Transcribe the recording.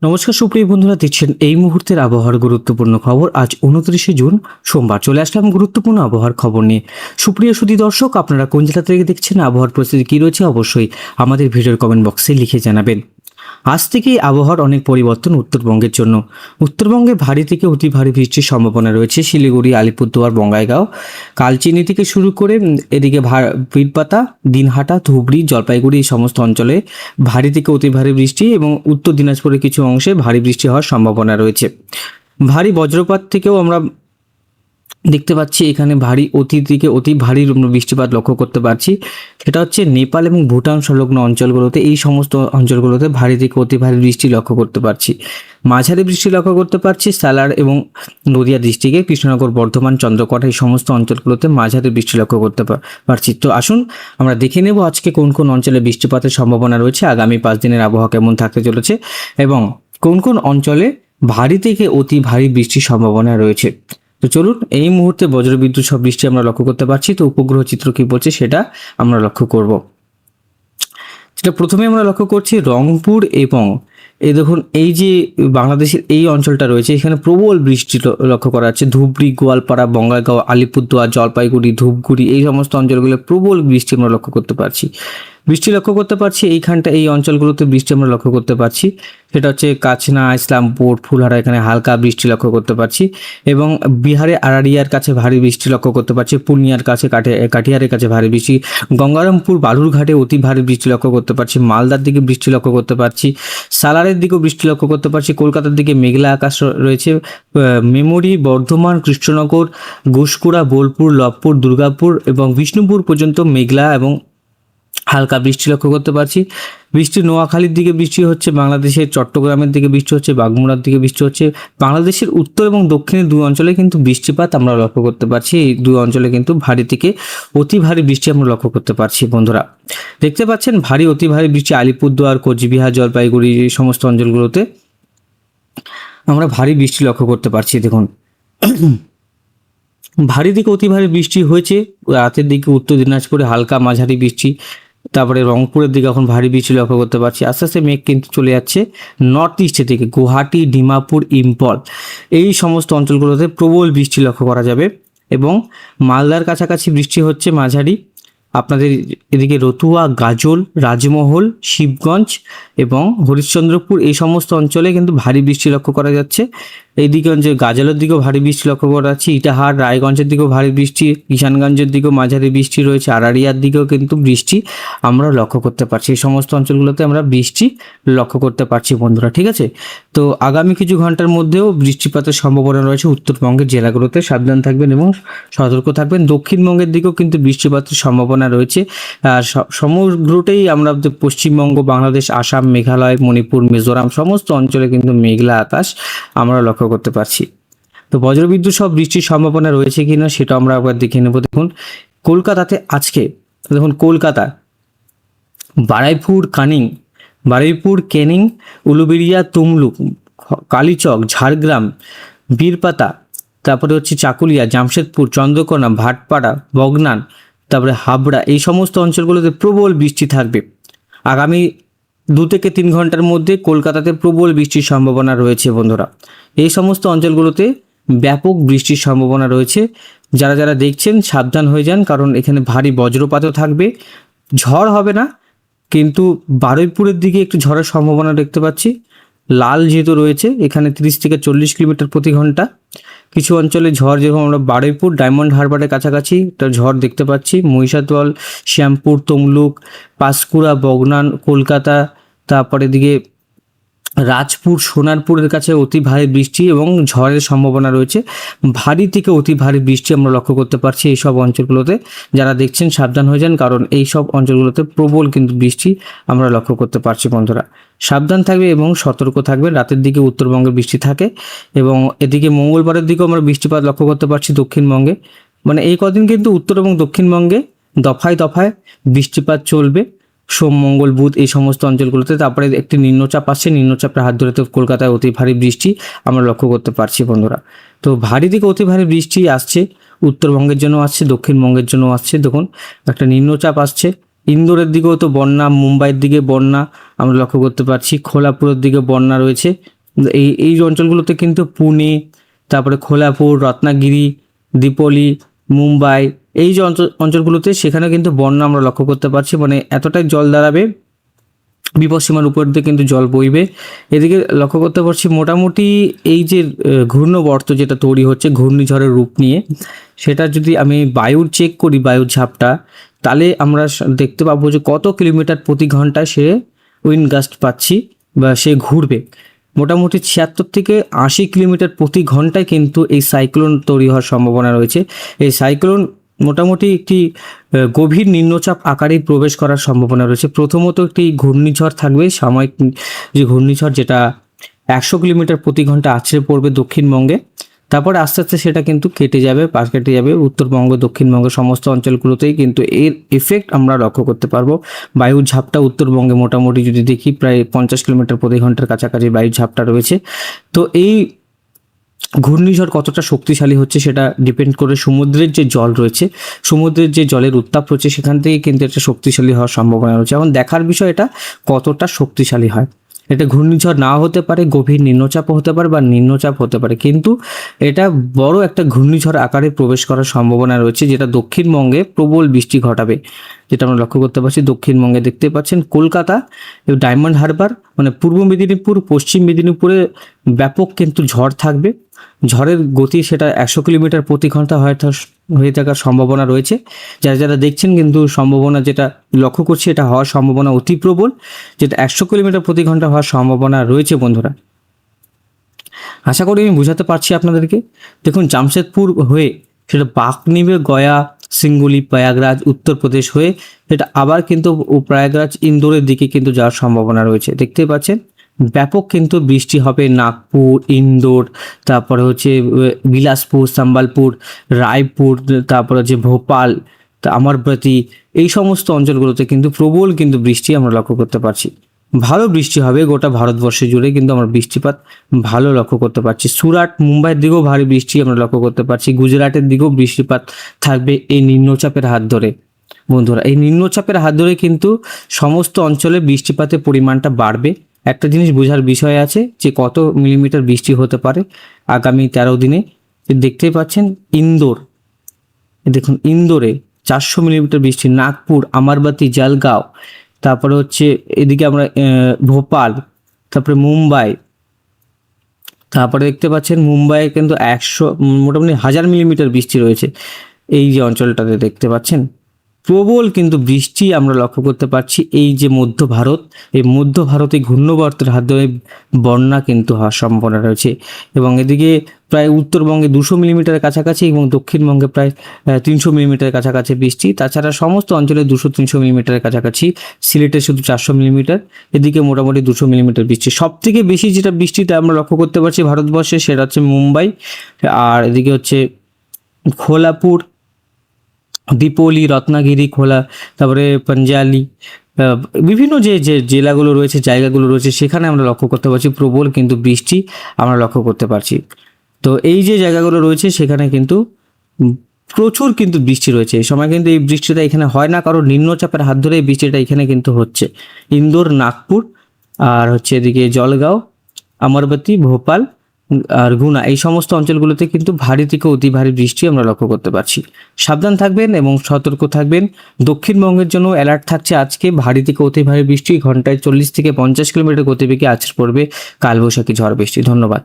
নমস্কার সুপ্রিয় বন্ধুরা, দেখছেন এই মুহূর্তের আবহাওয়ার গুরুত্বপূর্ণ খবর। আজ 29শে জুন সোমবার চলে আসলাম গুরুত্বপূর্ণ আবহাওয়ার খবর নিয়ে। সুপ্রিয় সুধী দর্শক, আপনারা কোন জেলা থেকে দেখছেন, আবহাওয়ার পরিস্থিতি কী রয়েছে অবশ্যই আমাদের ভিডিওর কমেন্ট বক্সে লিখে জানাবেন। আজ থেকেই আবহাওয়ার অনেক পরিবর্তন উত্তরবঙ্গের জন্য। উত্তরবঙ্গে ভারী থেকে অতি ভারী বৃষ্টির সম্ভাবনা রয়েছে। শিলিগুড়ি, আলিপুরদুয়ার, বঙ্গাইগাঁও, কালচিনি থেকে শুরু করে এদিকে বীরপাতা, দিনহাটা, ধুবড়ি, জলপাইগুড়ি এই সমস্ত অঞ্চলে ভারী থেকে অতি ভারী বৃষ্টি এবং উত্তর দিনাজপুরের কিছু অংশে ভারী বৃষ্টি হওয়ার সম্ভাবনা রয়েছে। ভারী বজ্রপাত থেকেও আমরা দেখতে পাচ্ছি এখানে ভারী অতি থেকে অতি ভারী বৃষ্টিপাত লক্ষ্য করতে পারছি। সেটা হচ্ছে নেপাল এবং ভুটান সংলগ্ন অঞ্চলগুলোতে, এই সমস্ত অঞ্চলগুলোতে ভারী থেকে অতি ভারী বৃষ্টি লক্ষ্য করতে পারছি। মাঝারি বৃষ্টি লক্ষ্য করতে পারছি সালার এবং নদিয়া ডিস্ট্রিক্টে, কৃষ্ণনগর, বর্ধমান, চন্দ্রকোনা এই সমস্ত অঞ্চলগুলোতে মাঝারি বৃষ্টি লক্ষ্য করতে পারছি। তো আসুন আমরা দেখে নেব আজকে কোন কোন অঞ্চলে বৃষ্টিপাতের সম্ভাবনা রয়েছে, আগামী 5 দিনের আবহাওয়া কেমন থাকতে চলেছে এবং কোন কোন অঞ্চলে ভারী থেকে অতি ভারী বৃষ্টির সম্ভাবনা রয়েছে। তো চলুন, এই মুহূর্তে বজ্রবিদ্যুৎ সব বৃষ্টি আমরা লক্ষ্য করতে পারছি। তো উপগ্রহ চিত্র কি বলছে সেটা আমরা লক্ষ্য করব। যেটা প্রথমে আমরা লক্ষ্য করছি রংপুর এবং এই দেখুন এই যে বাংলাদেশের এই অঞ্চলটা রয়েছে, এখানে প্রবল বৃষ্টি লক্ষ্য করা যাচ্ছে। ধুবড়ি, গোয়ালপাড়া, বঙ্গাইগাঁও, আলিপুরদুয়ার, জলপাইগুড়ি, ধূপগুড়ি এই সমস্ত অঞ্চলগুলো প্রবল বৃষ্টি আমরা লক্ষ্য করতে পারছি। বৃষ্টি লক্ষ্য করতে পারছি এইখানটা, এই অঞ্চলগুলোতে বৃষ্টি আমরা লক্ষ্য করতে পারছি। সেটা হচ্ছে কাচনা, ইসলামপুর, ফুলহারা, এখানে হালকা বৃষ্টি লক্ষ্য করতে পারছি এবং বিহারে আরারিয়ার কাছে ভারী বৃষ্টি লক্ষ্য করতে পারছি। পূর্ণিয়ার কাছে, কাটিহারের কাছে ভারী বৃষ্টি, গঙ্গারামপুর, বালুরঘাটে অতি ভারী বৃষ্টি লক্ষ্য করতে পারছি। মালদার দিকে বৃষ্টি লক্ষ্য করতে পারছি, সালারের দিকেও বৃষ্টি লক্ষ্য করতে পারছি। কলকাতার দিকে মেঘলা আকাশ রয়েছে। মেমরি, বর্ধমান, কৃষ্ণনগর, ঘুষকুড়া, বোলপুর, লবপুর, দুর্গাপুর এবং বিষ্ণুপুর পর্যন্ত মেঘলা এবং হালকা বৃষ্টি লক্ষ্য করতে পারছি। বৃষ্টি নোয়াখালীর দিকে বৃষ্টি হচ্ছে, বাংলাদেশের চট্টগ্রামের দিকে বৃষ্টি হচ্ছে, বাগমুড়ার দিকে বৃষ্টি হচ্ছে। বাংলাদেশের উত্তর এবং দক্ষিণের দুই অঞ্চলে কিন্তু বৃষ্টিপাত আমরা লক্ষ্য করতে পারছি। এই দুই অঞ্চলে কিন্তু ভারী থেকে অতি ভারী বৃষ্টি আমরা লক্ষ্য করতে পারছি। বন্ধুরা দেখতে পাচ্ছেন ভারী অতি ভারী বৃষ্টি আলিপুরদুয়ার, কোচবিহার, জলপাইগুড়ি এই সমস্ত অঞ্চলগুলোতে আমরা ভারী বৃষ্টি লক্ষ্য করতে পারছি। দেখুন ভারী থেকে অতি ভারী বৃষ্টি হয়েছে রাতের দিকে উত্তর দিনাজপুরে হালকা মাঝারি বৃষ্টি, তারপরে রংপুরের দিকে এখন ভারী বৃষ্টি লক্ষ্য করতে পারছি। আস্তে আস্তে মেঘ কিন্তু চলে যাচ্ছে নর্থ ইস্টের দিকে, গুয়াহাটি, ডিমাপুর, ইম্ফল এই সমস্ত অঞ্চলগুলোতে প্রবল বৃষ্টি লক্ষ্য করা যাবে এবং মালদার কাছাকাছি বৃষ্টি হচ্ছে মাঝারি। আপনাদের এদিকে রতুয়া, গাজল, রাজমহল, শিবগঞ্জ এবং হরিশ্চন্দ্রপুর এই সমস্ত অঞ্চলে কিন্তু ভারী বৃষ্টি লক্ষ্য করা যাচ্ছে। এইদিকে অঞ্চলে গাজলের দিকেও ভারী বৃষ্টি লক্ষ্য করা যাচ্ছে। ইটাহার, রায়গঞ্জের দিকেও ভারী বৃষ্টি, কিষানগঞ্জের দিকেও মাঝারি বৃষ্টি রয়েছে, আরারিয়ার দিকেও কিন্তু বৃষ্টি আমরা লক্ষ্য করতে পারছি। এই সমস্ত অঞ্চলগুলোতে আমরা বৃষ্টি লক্ষ্য করতে পারছি বন্ধুরা, ঠিক আছে। তো আগামী কিছু ঘন্টার মধ্যেও বৃষ্টিপাতের সম্ভাবনা রয়েছে উত্তরবঙ্গের জেলাগুলোতে, সাবধান থাকবেন এবং সতর্ক থাকবেন। দক্ষিণবঙ্গের দিকেও কিন্তু বৃষ্টিপাতের সম্ভাবনা রয়েছে। সমগ্রটাই আমরা পশ্চিমবঙ্গ, বাংলাদেশ, আসাম, মেঘালয়, মণিপুর, মিজোরাম সমস্ত অঞ্চলে কিন্তু মেঘলা আকাশ আমরা লক্ষ্য করতে পারছি। তো বজ্রবিদ্যুৎ সব বৃষ্টির সম্ভাবনা রয়েছে কিনা সেটা আমরা একবার দেখে নেব। দেখুন কলকাতাতে আজকে, দেখুন কলকাতা বারুইপুর, ক্যানিং, উলুবেড়িয়া, তমলুক, কালীচক, ঝাড়গ্রাম, বীরপাতা, তারপরে হচ্ছে চাকুলিয়া, জামশেদপুর, চন্দ্রকোনা, ভাটপাড়া, বগনান, তারপরে হাবড়া এই সমস্ত অঞ্চলগুলোতে প্রবল বৃষ্টি থাকবে। আগামী 2 থেকে 3 ঘন্টার মধ্যে কলকাতাতে প্রবল বৃষ্টির সম্ভাবনা রয়েছে বন্ধুরা। এই সমস্ত অঞ্চলগুলোতে ব্যাপক বৃষ্টির সম্ভাবনা রয়েছে। যারা যারা দেখছেন সাবধান হয়ে যান, কারণ এখানে ভারী বজ্রপাতও থাকবে। ঝড় হবে না, কিন্তু বারুইপুরের দিকে একটু ঝড়ের সম্ভাবনা দেখতে পাচ্ছি। লাল যেহেতু রয়েছে এখানে 30 থেকে 40 কিলোমিটার প্রতি ঘন্টা। কিছু অঞ্চলে ঝড়, যেরকম আমরা বারুইপুর, ডায়মন্ড হারবারের কাছাকাছি একটা ঝড় দেখতে পাচ্ছি। মহিষাদল, শ্যামপুর, তমলুক, পাঁশকুড়া, বগনান, কলকাতা, তারপরে দিকে রাজপুর, সোনারপুরের কাছে অতি ভারী বৃষ্টি এবং ঝড়ের সম্ভাবনা রয়েছে। ভারী থেকে অতি ভারী বৃষ্টি আমরা লক্ষ্য করতে পারছি এই সব অঞ্চলগুলোতে। যারা দেখছেন সাবধান হয়ে যান, কারণ এই সব অঞ্চলগুলোতে প্রবল কিন্তু বৃষ্টি আমরা লক্ষ্য করতে পারছি বন্ধুরা। সাবধান থাকবে এবং সতর্ক থাকবে। রাতের দিকে উত্তরবঙ্গে বৃষ্টি থাকে এবং এদিকে মঙ্গলবারের দিকেও আমরা বৃষ্টিপাত লক্ষ্য করতে পারছি দক্ষিণবঙ্গে। মানে এই কদিন কিন্তু উত্তর এবং দক্ষিণবঙ্গে দফায় দফায় বৃষ্টিপাত চলবে, সোম, মঙ্গল, বুধ এই সমস্ত অঞ্চলগুলোতে। তারপরে একটি নিম্নচাপ আসছে, নিম্নচাপের হাত ধরে তো কলকাতায় অতি ভারী বৃষ্টি আমরা লক্ষ্য করতে পারছি বন্ধুরা। তো ভারী থেকে অতি ভারী বৃষ্টি আসছে, উত্তরবঙ্গের জন্য আসছে, দক্ষিণবঙ্গের জন্য আসছে। দেখুন একটা নিম্নচাপ আসছে, ইন্দোরের দিকেও তো বন্যা, মুম্বাইয়ের দিকে বন্যা আমরা লক্ষ্য করতে পারছি, খোলাপুরের দিকে বন্যা রয়েছে। এই অঞ্চলগুলোতে কিন্তু পুনে, তারপরে খোলাপুর, রত্নাগিরি, দিপোলি, মুম্বাই, এই যে অঞ্চলগুলোতে সেখানে কিন্তু বন্যা আমরা লক্ষ্য করতে পারছি। মানে এতটাই জল দাঁড়াবে, বিপদসীমার উপর দিয়ে কিন্তু জল বইবে। এদিকে লক্ষ্য করতে পারছি মোটামুটি এই যে ঘূর্ণবর্ত যেটা তৈরি হচ্ছে ঘূর্ণিঝড়ের রূপ নিয়ে, সেটা যদি আমি বায়ুর চেক করি, বায়ুর ঝাপটা, তাহলে আমরা দেখতে পাবো যে কত কিলোমিটার প্রতি ঘন্টায় সে উইন্ড গাস্ট পাচ্ছি বা সে ঘুরবে। মোটামুটি 76 থেকে 80 কিলোমিটার প্রতি ঘন্টায় কিন্তু এই সাইক্লোন তৈরি হওয়ার সম্ভাবনা রয়েছে। এই সাইক্লোন মোটামুটি একটি গভীর নিম্নচাপ আকারে প্রবেশ করার সম্ভাবনা রয়েছে। প্রথমত একটি ঘূর্ণিঝড় থাকবে, সাময়িক যে ঘূর্ণিঝড়, যেটা 100 কিলোমিটার প্রতি ঘন্টা আছড়ে পড়বে দক্ষিণবঙ্গে। তারপরে আস্তে আস্তে সেটা কিন্তু কেটে যাবে, পাশ কেটে যাবে উত্তরবঙ্গ, দক্ষিণবঙ্গ সমস্ত অঞ্চলগুলোতেই কিন্তু এর এফেক্ট আমরা লক্ষ্য করতে পারবো। বায়ুর ঝাপটা উত্তরবঙ্গে মোটামুটি যদি দেখি প্রায় 50 কিলোমিটার প্রতি ঘন্টার কাছাকাছি বায়ুর ঝাপটা রয়েছে। তো এই ঘূর্ণিঝড় কতটা শক্তিশালী হচ্ছে সেটা ডিপেন্ড করে সমুদ্রের যে জল রয়েছে, সমুদ্রের যে জলের উত্তাপ রয়েছে, সেখান থেকে কিন্তু এটা শক্তিশালী হওয়ার সম্ভাবনা রয়েছে। এখন দেখার বিষয় এটা কতটা শক্তিশালী হয়। এটা ঘূর্ণিঝড় নাও হতে পারে, গভীর নিম্নচাপও হতে পারে বা নিম্নচাপ হতে পারে, কিন্তু এটা বড় একটা ঘূর্ণিঝড় আকারে প্রবেশ করার সম্ভাবনা রয়েছে, যেটা দক্ষিণবঙ্গে প্রবল বৃষ্টি ঘটাবে। যেটা আমরা লক্ষ্য করতে পারছি দক্ষিণবঙ্গে দেখতে পাচ্ছেন কলকাতা এবং ডায়মন্ড হারবার, মানে পূর্ব মেদিনীপুর, পশ্চিম মেদিনীপুরে ব্যাপক কিন্তু ঝড় থাকবে। ঝড়ের গতি সেটা 100 কিলোমিটার প্রতি ঘন্টা হয়ে থাকার সম্ভাবনা রয়েছে। যারা যারা দেখছেন কিন্তু সম্ভাবনা যেটা লক্ষ্য করছি, এটা হওয়ার সম্ভাবনা অতি প্রবল, যেটা 100 কিলোমিটার প্রতি ঘন্টা হওয়ার সম্ভাবনা রয়েছে বন্ধুরা। আশা করি আমি বোঝাতে পারছি আপনাদেরকে। দেখুন জামশেদপুর হয়ে সেটা বাঁকনিবে, গয়া, সিঙ্গুলি, প্রয়াগরাজ, উত্তরপ্রদেশ হয়ে সেটা আবার কিন্তু প্রয়াগরাজ, ইন্দোরের দিকে কিন্তু যাওয়ার সম্ভাবনা রয়েছে। দেখতে পাচ্ছেন ব্যাপক কিন্তু বৃষ্টি হবে নাগপুর, ইন্দোর, তারপরে হচ্ছে বিলাসপুর, সম্বলপুর, রায়পুর, তারপরে হচ্ছে ভোপাল, অমরাবতী, এই সমস্ত অঞ্চলগুলোতে কিন্তু প্রবল কিন্তু বৃষ্টি আমরা লক্ষ্য করতে পারছি। ভালো বৃষ্টি হবে গোটা ভারতবর্ষে জুড়ে, কিন্তু আমরা বৃষ্টিপাত ভালো লক্ষ্য করতে পারছি। সুরাট, মুম্বাইয়ের দিকেও ভারী বৃষ্টি আমরা লক্ষ্য করতে পারছি। গুজরাটের দিকেও বৃষ্টিপাত থাকবে এই নিম্নচাপের হাত ধরে। বন্ধুরা এই নিম্নচাপের হাত ধরে কিন্তু সমস্ত অঞ্চলে বৃষ্টিপাতের পরিমাণটা বাড়বে। একটা জিনিস বোঝার বিষয় আছে যে কত মিলিমিটার বৃষ্টি হতে পারে আগামী 13 দিনে। দেখতেই পাচ্ছেন ইন্দোর, দেখুন ইন্দোরে 400 মিলিমিটার বৃষ্টি, নাগপুর, অমরাবতী, জলগাঁও, তারপরে হচ্ছে এদিকে আমরা ভোপাল, তারপরে মুম্বাই, তারপরে দেখতে পাচ্ছেন মুম্বাইয়ে কিন্তু 100 মোটামুটি 1000 মিলিমিটার বৃষ্টি রয়েছে। এই যে অঞ্চলটাতে দেখতে পাচ্ছেন প্রবল কিন্তু বৃষ্টি আমরা লক্ষ্য করতে পারছি। এই যে মধ্য ভারত, এই মধ্য ভারতে ঘূর্ণবর্তের হাত ধরে বন্যা কিন্তু হওয়ার সম্ভাবনা রয়েছে। এবং এদিকে প্রায় উত্তরবঙ্গে 200 মিলিমিটারের কাছাকাছি এবং দক্ষিণবঙ্গে প্রায় 300 মিলিমিটারের কাছাকাছি বৃষ্টি। তাছাড়া সমস্ত অঞ্চলে 200-300 মিলিমিটারের কাছাকাছি, সিলেটে শুধু 400 মিলিমিটার, এদিকে মোটামুটি 200 মিলিমিটার বৃষ্টি। সব থেকে বেশি যেটা বৃষ্টিতে আমরা লক্ষ্য করতে পারছি ভারতবর্ষে সেটা হচ্ছে মুম্বাই, আর এদিকে হচ্ছে খোলাপুর, দিপোলি, রত্নাগিরি, খোলা, তারপরে পাঞ্জালি, বিভিন্ন যে যে জেলাগুলো রয়েছে, জায়গাগুলো রয়েছে, সেখানে আমরা লক্ষ্য করতে পারছি প্রবল কিন্তু বৃষ্টি আমরা লক্ষ্য করতে পারছি। তো এই যে জায়গাগুলো রয়েছে সেখানে কিন্তু প্রচুর কিন্তু বৃষ্টি রয়েছে। এই সময় কিন্তু এই বৃষ্টিটা এখানে হয় না, কারণ নিম্নচাপের হাত ধরে এই বৃষ্টিটা এখানে কিন্তু হচ্ছে। ইন্দোর, নাগপুর, আর হচ্ছে এদিকে জলগাঁও, অমরাবতী, ভোপাল আর গুনা, এই সমস্ত অঞ্চলগুলোতে কিন্তু ভারী থেকে অতি ভারী বৃষ্টি আমরা লক্ষ্য করতে পারছি। সাবধান থাকবেন এবং সতর্ক থাকবেন। দক্ষিণবঙ্গের জন্য অ্যালার্ট থাকছে আজকে ভারী থেকে অতি ভারী বৃষ্টি, ঘন্টায় 40 থেকে 50 কিলোমিটার গতিবেগে আছড়ে পড়বে কালবৈশাখী ঝড় বৃষ্টি। ধন্যবাদ।